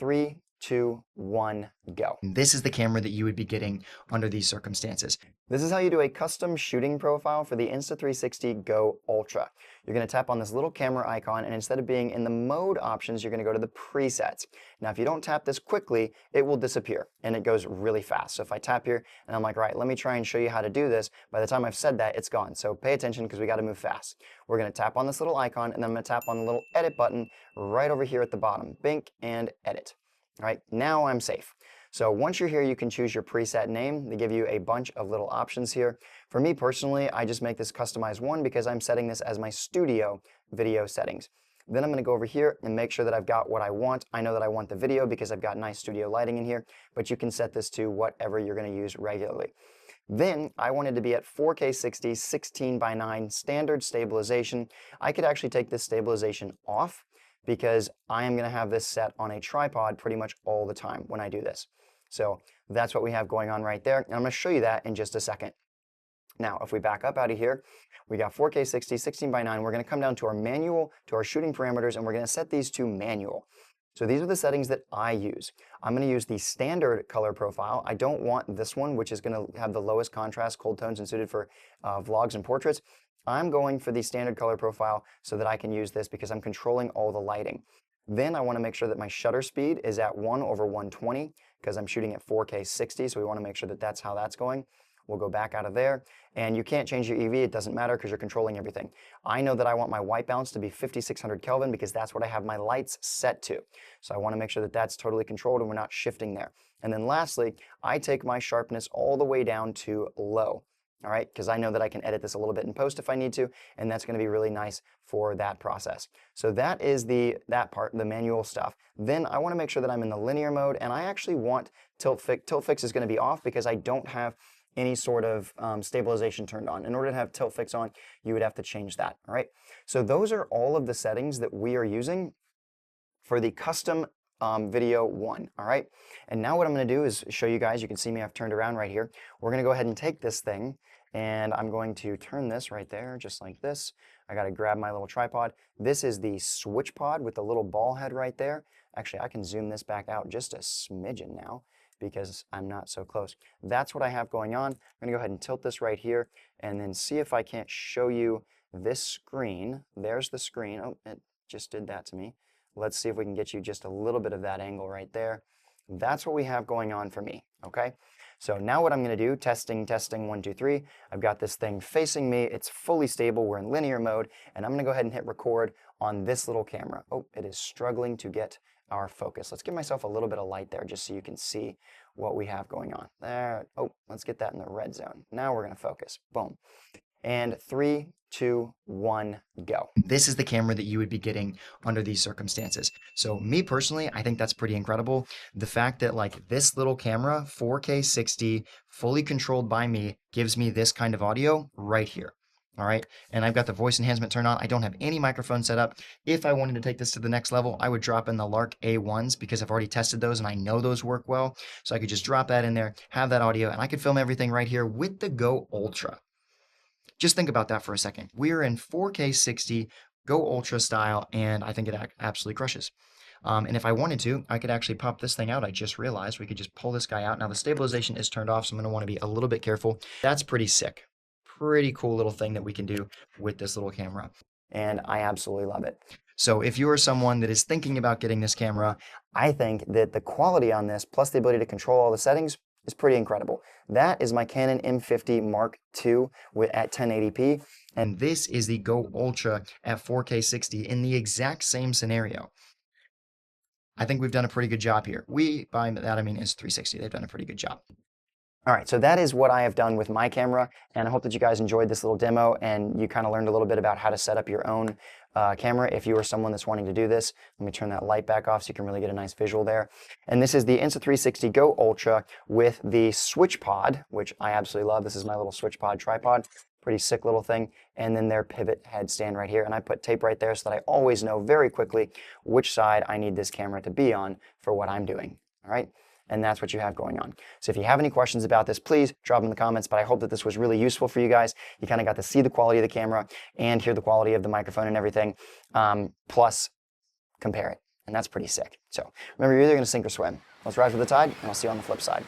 3, 2, 1, go. This is the camera that you would be getting under these circumstances. This is how you do a custom shooting profile for the Insta360 Go Ultra. You're going to tap on this little camera icon, and instead of being in the mode options, you're going to go to the presets. Now, if you don't tap this quickly, it will disappear, and it goes really fast. So if I tap here, and I'm like, right, let me try and show you how to do this, by the time I've said that, it's gone. So pay attention because we got to move fast. We're going to tap on this little icon, and then I'm going to tap on the little edit button right over here at the bottom. Bink and edit. All right, now I'm safe. So once you're here, you can choose your preset name. They give you a bunch of little options here. For me personally, I just make this customized one because I'm setting this as my studio video settings. Then I'm going to go over here and make sure that I've got what I want. I know that I want the video because I've got nice studio lighting in here, but you can set this to whatever you're going to use regularly. Then I wanted to be at 4K 60, 16:9 standard stabilization. I could actually take this stabilization off because I am going to have this set on a tripod pretty much all the time when I do this. So that's what we have going on right there, and I'm going to show you that in just a second. Now, if we back up out of here, we got 4K 60, 16:9. We're going to come down to our manual, to our shooting parameters, and we're going to set these to manual. So these are the settings that I use. I'm going to use the standard color profile. I don't want this one, which is going to have the lowest contrast, cold tones, and suited for vlogs and portraits. I'm going for the standard color profile so that I can use this because I'm controlling all the lighting. Then I want to make sure that my shutter speed is at 1/120 because I'm shooting at 4K 60, so we want to make sure that that's how that's going. We'll go back out of there, and you can't change your EV, it doesn't matter because you're controlling everything. I know that I want my white balance to be 5600 Kelvin because that's what I have my lights set to. So I want to make sure that that's totally controlled and we're not shifting there. And then lastly, I take my sharpness all the way down to low. All right, because I know that I can edit this a little bit in post if I need to, and that's going to be really nice for that process. So that is that part, the manual stuff. Then I want to make sure that I'm in the linear mode, and I actually want tilt fix. Tilt fix is going to be off because I don't have any sort of stabilization turned on. In order to have tilt fix on, you would have to change that. All right, so those are all of the settings that we are using for the custom video one. All right, and now what I'm going to do is show you guys. You can see me, I've turned around right here. We're going to go ahead and take this thing, and I'm going to turn this right there, just like this. I got to grab my little tripod. This is the switch pod with the little ball head right there. Actually, I can zoom this back out just a smidgen now because I'm not so close. That's what I have going on. I'm going to go ahead and tilt this right here and then see if I can't show you this screen. There's the screen. Oh, it just did that to me. Let's see if we can get you just a little bit of that angle right there. That's what we have going on for me, okay? So now what I'm going to do, testing, 1, 2, 3. I've got this thing facing me. It's fully stable. We're in linear mode, and I'm going to go ahead and hit record on this little camera. Oh, it is struggling to get our focus. Let's give myself a little bit of light there just so you can see what we have going on. There. Oh, let's get that in the red zone. Now we're going to focus. Boom. And 3, 2, 1, go. This is the camera that you would be getting under these circumstances. So me personally, I think that's pretty incredible. The fact that like this little camera, 4K 60, fully controlled by me, gives me this kind of audio right here. All right, and I've got the voice enhancement turned on. I don't have any microphone set up. If I wanted to take this to the next level, I would drop in the Lark A1s because I've already tested those and I know those work well. So I could just drop that in there, have that audio, and I could film everything right here with the Go Ultra. Just think about that for a second. We're in 4K 60 Go Ultra style, and I think it absolutely crushes. And if I wanted to, I could actually pop this thing out. I just realized we could just pull this guy out. Now the stabilization is turned off, so I'm going to want to be a little bit careful. That's pretty sick. Pretty cool little thing that we can do with this little camera. And I absolutely love it. So if you are someone that is thinking about getting this camera, I think that the quality on this, plus the ability to control all the settings, is pretty incredible. That is my Canon M50 Mark II at 1080p, and this is the Go Ultra at 4K 60 in the exact same scenario. I think we've done a pretty good job here. By that I mean Insta360, they've done a pretty good job. All right, so that is what I have done with my camera, and I hope that you guys enjoyed this little demo and you kind of learned a little bit about how to set up your own camera if you are someone that's wanting to do this. Let me turn that light back off so you can really get a nice visual there. And this is the Insta360 Go Ultra with the switch pod, which I absolutely love. This is my little switch pod tripod. Pretty sick little thing. And then their pivot headstand right here. And I put tape right there so that I always know very quickly which side I need this camera to be on for what I'm doing. All right? And that's what you have going on. So if you have any questions about this, please drop them in the comments, but I hope that this was really useful for you guys. You kind of got to see the quality of the camera and hear the quality of the microphone and everything, plus compare it. and that's pretty sick. So remember, you're either going to sink or swim. Let's rise with the tide, and I'll see you on the flip side.